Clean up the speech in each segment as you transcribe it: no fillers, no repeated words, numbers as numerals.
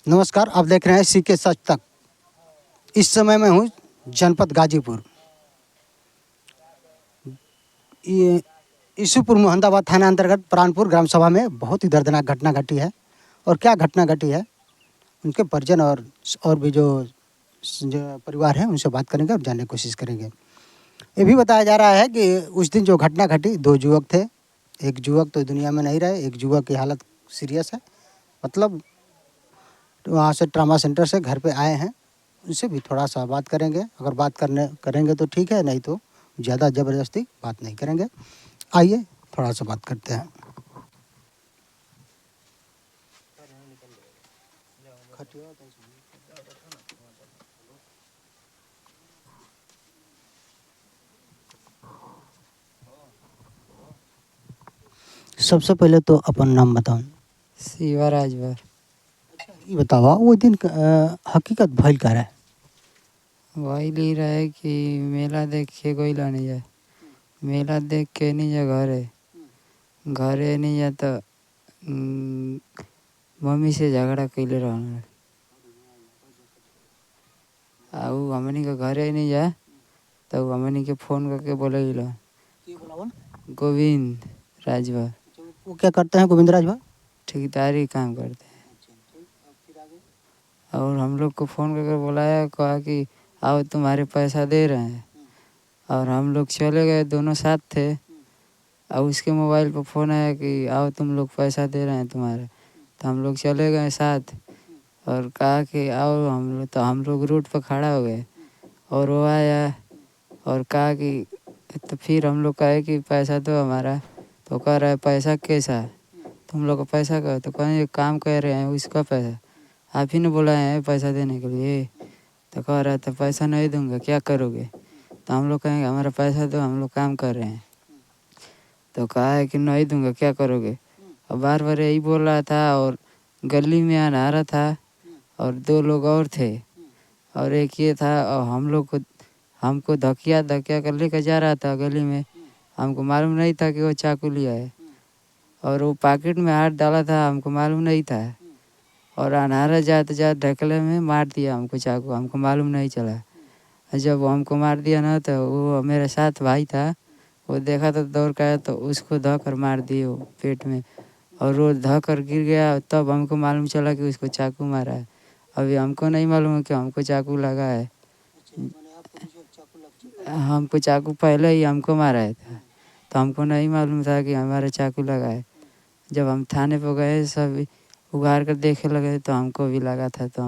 नमस्कार, आप देख रहे हैं सीके सच तक। इस समय मैं हूँ जनपद गाजीपुर। ये ईसूपुर मोहम्मदाबाद थाना अंतर्गत प्राणपुर ग्राम सभा में बहुत ही दर्दनाक घटना घटी है। और क्या घटना घटी है, उनके परिजन और भी जो परिवार हैं उनसे बात करेंगे और जानने की कोशिश करेंगे। ये भी बताया जा रहा है कि उस दिन जो घटना घटी, 2 युवक थे। एक युवक तो दुनिया में नहीं रहे, एक युवक की हालत सीरियस है। मतलब वहाँ से ट्रामा सेंटर से घर पे आए हैं। उनसे भी थोड़ा सा बात करेंगे। अगर बात करेंगे तो ठीक है, नहीं तो ज़्यादा ज़बरदस्ती बात नहीं करेंगे। आइए थोड़ा सा बात करते हैं। सबसे पहले तो अपन नाम बताओ। शिवा राजभर। ये बताओ वो दिन हकीकत भइल का है। वही ली रहे कि मेला देख के कोई ला नहीं जाए। मेला देख के नहीं जा घरे नहीं जा तो मम्मी से झगड़ा कैले रहना। आऊ हमनी के घरे नहीं जा तो हमनी के फोन करके बोले गोविंद राजभर वो क्या करते हैं गोविंद राज भाई? ठेकेदारी काम करते हैं। और हम लोग को फ़ोन करके बुलाया, कहा कि आओ तुम्हारे पैसा दे रहे हैं। और हम लोग चले गए, दोनों साथ थे। और उसके मोबाइल पर फ़ोन आया कि आओ तुम लोग पैसा दे रहे हैं तुम्हारे। तो हम लोग चले गए साथ और कहा कि आओ हम लोग रोड पर खड़ा हो गए। और वो आया और कहा कि तो फिर हम लोग कहे कि पैसा दो हमारा। तो कह रहा है पैसा कैसा है, तुम लोग का पैसा का? तो कहें काम कर रहे हैं उसका पैसा, आप ही ने बुलाए हैं पैसा देने के लिए। तो कह रहा है तो पैसा नहीं दूंगा, क्या करोगे? तो हम लोग कहेंगे हमारा पैसा दो, हम लोग काम कर रहे हैं। तो कहा है कि नहीं दूंगा, क्या करोगे? और बार बार यही बोल रहा था। और गली में आ रहा था और 2 लोग और थे और एक ये था। और हमको धकिया कर लेकर जा रहा था गली में। हमको मालूम नहीं था कि वो चाकू लिया है। और वो पॉकेट में हाथ डाला था, हमको मालूम नहीं था। और अनारा जाते जाते ढकले में मार दिया हमको चाकू, हमको मालूम नहीं चला। जब वो हमको मार दिया ना तो वो मेरे साथ भाई था, वो देखा तो दौड़ कर आया तो उसको धोकर मार दिए वो पेट में। और वो धोकर गिर गया, तब हमको मालूम चला कि उसको चाकू मारा है। अभी हमको नहीं मालूम है कि हमको चाकू लगा है। हमको चाकू पहले ही हमको मारा है था, तो हमको नहीं मालूम था कि हमारा चाकू लगा है। जब हम थाने पर गए, सब उघाड़ कर देखे लगे तो हमको भी लगा था। तो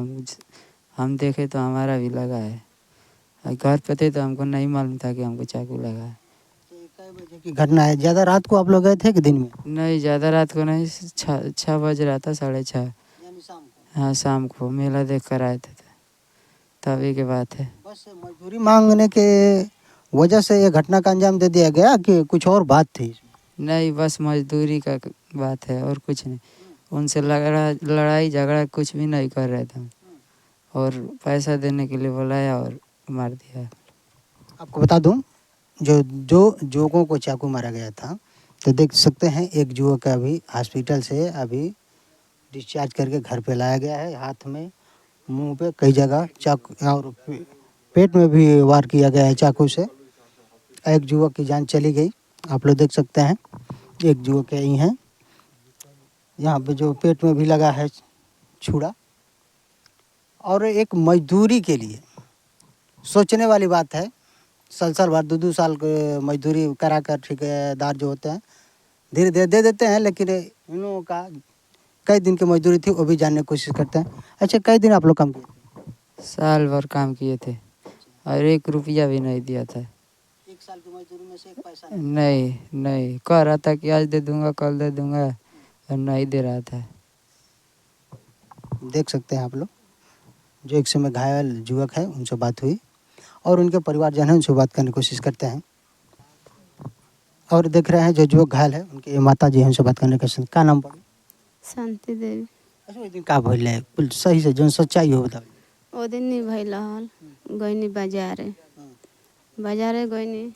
हम देखे तो हमारा भी लगा है। और घर पे थे तो हमको नहीं मालूम था कि हमको चाकू लगा है। कै बजे की घटना है? ज़्यादा रात को आप लोग गए थे कि दिन में? नहीं, ज़्यादा रात को नहीं, 6 बज रहा था, 6:30। यानी शाम को? हाँ, शाम को मेला देख कर आए थे तभी की बात है। बस मजदूरी मांगने के वजह से ये घटना का अंजाम दे दिया गया कि कुछ और बात थी इसमें? नहीं, बस मजदूरी का बात है और कुछ नहीं। उनसे लड़ाई झगड़ा कुछ भी नहीं कर रहे थे हम। और पैसा देने के लिए बुलाया और मार दिया। आपको बता दूं, जो युवकों को चाकू मारा गया था, तो देख सकते हैं एक युवक का अभी हॉस्पिटल से अभी डिस्चार्ज करके घर पे लाया गया है। हाथ में, मुंह पे कई जगह चाकू और पेट में भी वार किया गया है चाकू से। एक युवक की जान चली गई, आप लोग देख सकते हैं। एक युवक यही हैं, यहाँ पे जो पेट में भी लगा है छुरा। और एक मजदूरी के लिए सोचने वाली बात है। साल बाद 2-2 साल के मजदूरी कराकर ठेकेदार जो होते हैं धीरे धीरे दे देते हैं, लेकिन इन लोगों का कई दिन की मजदूरी थी, वो भी जानने की कोशिश करते हैं। अच्छा, कई दिन आप लोग काम किए? साल भर काम किए थे और 1 रुपया भी नहीं दिया था। 1 साल की मजदूरी में से एक पैसा नहीं, नहीं, कह रहा था कि आज दे दूंगा, कल दे दूंगा, और नहीं दे रहा था। देख सकते हैं आप लोग। जो एक समय घायल युवक है उनसे बात हुई और उनके परिवारजन है, उनसे बात करने की कोशिश करते हैं। और देख रहे हैं जो युवक घायल है उनके माता जी हैं, उनसे बात करने की कोशिश। क्या नाम पड़ी? शांति देवी। अच्छा, उस दिन का भइल है कुल सही से जो सच्चाई हो बताओ। ओ दिन नहीं भइल हल, गईनी बाजारे गईनी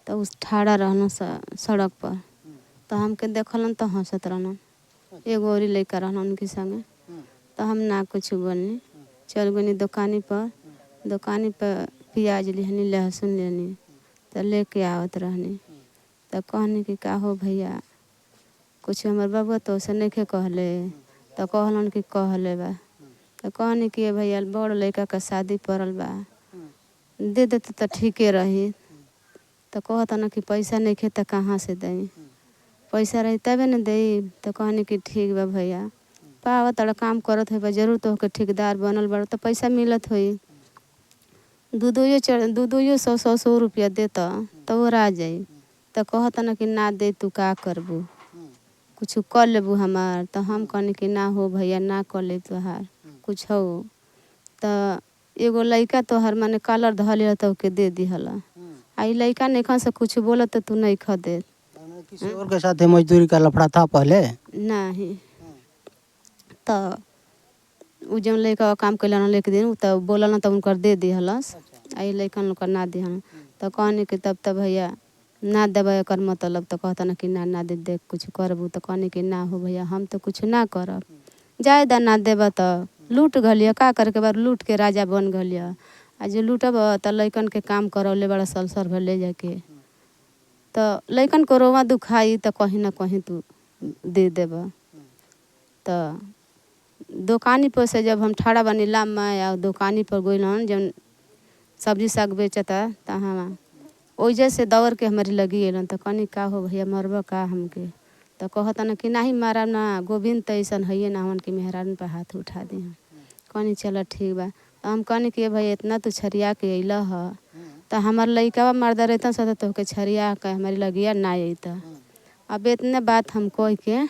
तो उस ठाड़ा रहना सड़क पर। तो हमके देखलन तो हंसत रहना। एगो और लड़का रहना उनके संगे। तो हम ना कुछ बोलनी। चल गनी दुकानी पर प्याज लेनी लहसुन लेनी तो लेके आवत रहनी। तो कहनी कि का हो भैया कुछ हमार बाबू तो से नहीं कहले। तो कहलन कि कहले बा। तो कहनी कि भैया बड़ लड़का का शादी पड़ल बा दे देते तो ठीके रही। तो कहता ना कि पैसा नहीं खे तो कहाँ से दई, पैसा रही तबे न दई। तो कहनी कि ठीक बा भैया पावा तड़ा काम करत है बा जरूर तो के ठेकेदार बनल बड़ तो पैसा मिलत होई। दूधो 100 रुपया देता तो वो आ जाई। तो कहता ना कि ना दे तू का करबू कुछ कर लेबू हमार। तो हम कहनी कि ना हो भैया ना कर ले तुहार कुछ हो। तो एगो लड़का तोहर माने कलर धले तो के दे दिहला। आई लड़का नहीं से कुछ बोलत तो तू नहीं ख दे। किसी और के साथ मजदूरी का लफड़ा था पहले? नहीं तो उ जौन लड़का काम कैलन लेके दिन तो बोलल तो उनकर दे दिहलस। आई लड़कन लोग ना दिहन। तो कहनी कि तब तब भैया ना देवे एकर मतलब। तो कहता ना कि ना दे दे कुछ करबू। तो कहनी कि ना हो भैया हम तो कुछ ना करब जाए दा ना देबा तो लूट गलिया का करके बार लूट के राजा बन गलिया। आ जो लूटब तो लड़कन के काम करौले बड़ा सलसर भर ले जाके तो लड़कन को रोवा दुखाई तो कहीं ना कहीं तू दे देबा। तो दुकानी पर से जब हम ठाड़ा बनी लाम में या दुकानी पर गइलन जब सब्जी साग बेचता तो हम ओइजे से दौड़ के हमारी लगी अलन। तो कहनी का हो भैया मरबा का हमके। तो कहता ना कि नहीं मारा ना गोविंद तो ऐसा है ना हमन की मेहरान पर हाथ उठा दी। कहनी चलो ठीक बा। तो हम कहनी कि भाई इतना तो छरिया के अल ह तो हमार लड़का मर्दा रहता सो तो के छरिया के हमारी लगिया ना अता। अब इतने बात हम कह के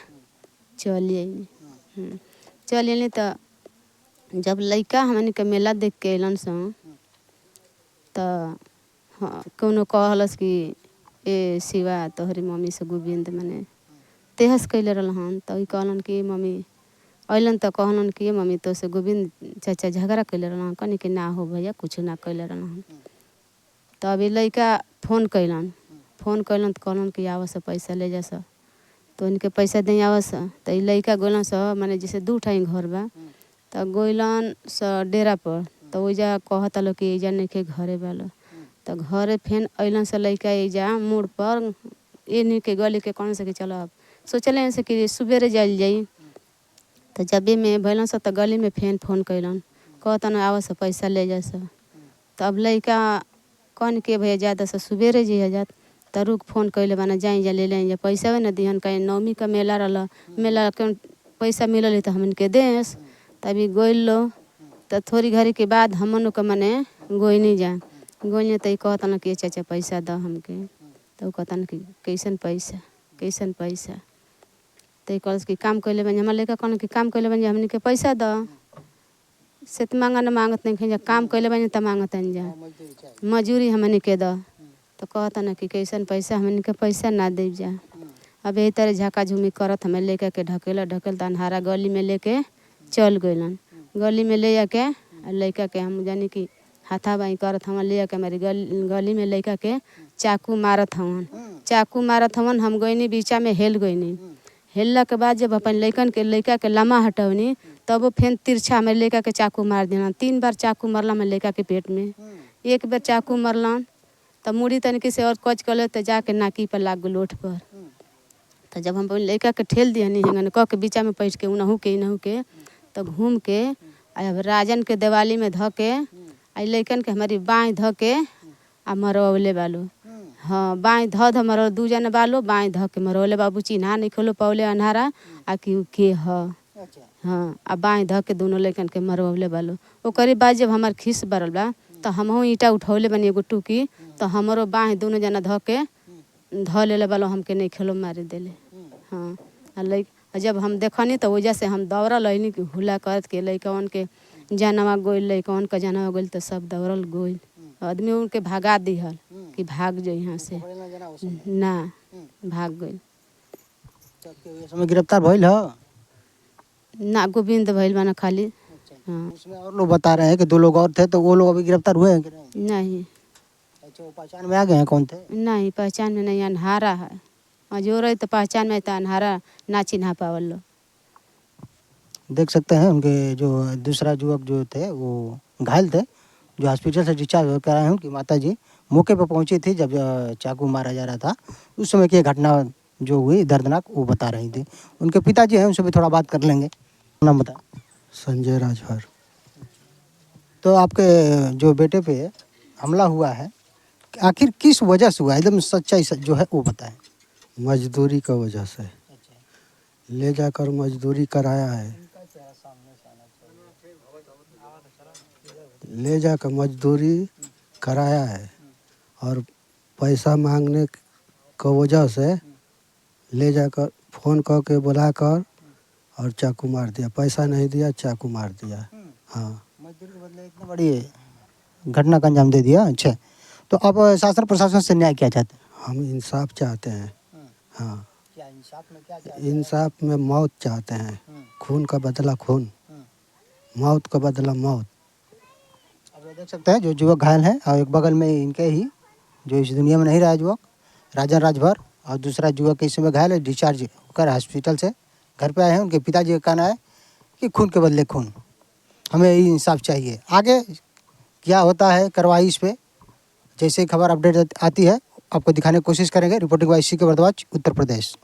चली अली। चल अली तो जब लड़का हमन के मेला देख के अलन सो तो हाँ कौनो कहलस कि ए शिवा तोहरी मम्मी से गोविंद मने तेहस कैले रहन। तो कहलन कि मम्मी अलन तो कहलन कि मम्मी तो से गोविंद चाचा झगड़ा कैले रहन। कहनी कि ना हो भैया कुछ ना कैले रहन। तो अभी लड़का फोन कैलन तो कहलन कि आवा से पैसा ले जा सा। तो इनके पैसा दे आवा सा। तो लड़का गोलन सा माने जैसे 2 ठाई घर बा तो गोलन सा डेरा पर। तो ओइजा कहता लो कि एजा नहीं के घरे वाला। तो घरे फेन अलन से लड़का एजा मोड़ पर इन्हीं के गली के कौन से कि चलो अब सोचले से कि सुबेरे जाइल जाई। तो जब में भैलन से तो गली में फेन फोन कैलन कहता ना आवा से पैसा ले जा सा। तो अब लड़का कौन के भैया जाता से सुबेरे जी जात। तो रुक फोन कैले बना जाई जा ले लें पैसा भी ना दिहन कहीं नवमी का मेला रहा मेला के पैसा मिलल तो हमन के देस। तभी गोल लो तो थोड़ी घड़ी के बाद हमन के मने गोइनी जा गोइनी तो कहता ना कि चाचा पैसा द हमके। तो कहता ना कि कैसन पैसा। तो कहस कि काम कैले बन हमारे लेकर कहन कि काम कैले बन हमन के पैसा द से तो मांगा ना मांगत नहीं जा काम कैले बन तो मांगत जा मजूरी हमन के द। तो कहता ना कि कैसन पैसा हमन के पैसा ना दे जा। अब यही तरह झका झूमी करत हमें लेकर के ढकेल तो अन्हारा गली में लेके चल गइलन। गली में ले जाके लड़का के हम जानी कि हाथा बाई करत हवन ले जाके हमारी गली में लड़का के चाकू मारत हवन। हम गईनी बीचा में हेल गईनी। हेलला के बाद जब अपन लड़का के लम्बा हटवनी तब वो फेन तिरछा में लड़का के चाकू मार देना। 3 बार चाकू मरला में लड़का के पेट में। एक बार चाकू मरलन तो मुड़ी तनिके से और कच कर तो जाके नाकी पर लाग गल ओठ पर। तो जब हम लड़का के ठेल दिहनी हेंगन कह के बीचा में पैठ के उनहू के तो घूम के अब राजन के दिवाली में ध के आई लड़कन के हमारी बाँह ध के आ मरवले बालो। हाँ बाँह ध मरो 2 जना बालो बाँह ध के मरवले बाबू चिन्हा नहीं खोलो पौले अन्हारा आ कि के हाँ आ बाँह ध के दोनों लड़कन के मरवले बालो। ओकरे बाद जब हमार खीस बरल बा तो हमहू ईटा उठौले बनी एगो टूकी तो हमारो बाँह दोनों जना ध के ध लेले बालो हमके नहीं खेलो मारे देले। हाँ जब हम देखनी तो वजह से हम दौड़ल अनी कि हुला करत के लड़कवन के जानवा गोइल लड़कवन का जानवा गोइल तो सब दौड़ल गोइल आदमी उनके भगा दिहल कि भाग जो यहाँ से ना भाग गइल। समय गिरफ्तार भइल ह ना गोविंद भइल बना खाली। हाँ उसमें और लोग बता रहे हैं कि 2 लोग और थे तो वो लोग अभी गिरफ्तार हुए हैं कि नहीं। अच्छा वो पहचान में आ गए हैं कौन थे? नहीं पहचान में नहीं अन्हारा है जो रही तो पहचान में तो अन्हारा ना चिन्हा पावल लो। देख सकते हैं उनके जो दूसरा युवक जो थे वो घायल थे, जो हॉस्पिटल से डिस्चार्ज होकर आए हैं। उनकी माता जी मौके पर पहुंची थी जब चाकू मारा जा रहा था। उस समय की घटना जो हुई दर्दनाक, वो बता रही थी। उनके पिताजी हैं, उनसे भी थोड़ा बात कर लेंगे। नाम बता। संजय राजभर। तो आपके जो बेटे पे हमला हुआ है, आखिर किस वजह से हुआ, एकदम सच्चाई जो है वो बताएं। मजदूरी का वजह से ले जाकर मजदूरी कराया है, ले जाकर मजदूरी कराया है और पैसा मांगने का वजह से ले जाकर फ़ोन करके बुलाकर और चाकू मार दिया। पैसा नहीं दिया, चाकू मार दिया। हाँ, मजदूरी के बदले इतनी बड़ी घटना का अंजाम दे दिया। अच्छा, तो अब शासन प्रशासन से न्याय क्या चाहते हैं? हम इंसाफ चाहते हैं। हाँ, क्या इंसाफ में क्या चाहते हैं? इंसाफ में मौत चाहते हैं। खून का बदला खून, मौत का बदला मौत। अब ये देख सकते हैं जो युवक घायल है, और एक बगल में इनके ही जो इस दुनिया में नहीं रहा युवक राजन राजभर, और दूसरा युवक इस समय घायल है, डिस्चार्ज होकर हॉस्पिटल से घर पे आए हैं। उनके पिताजी का कहना है कि खून के बदले खून, हमें ये इंसाफ चाहिए। आगे क्या होता है कार्रवाई इस पे, जैसे खबर अपडेट आती है आपको दिखाने की कोशिश करेंगे। रिपोर्टिंग बाय सी के भारद्वाज, उत्तर प्रदेश।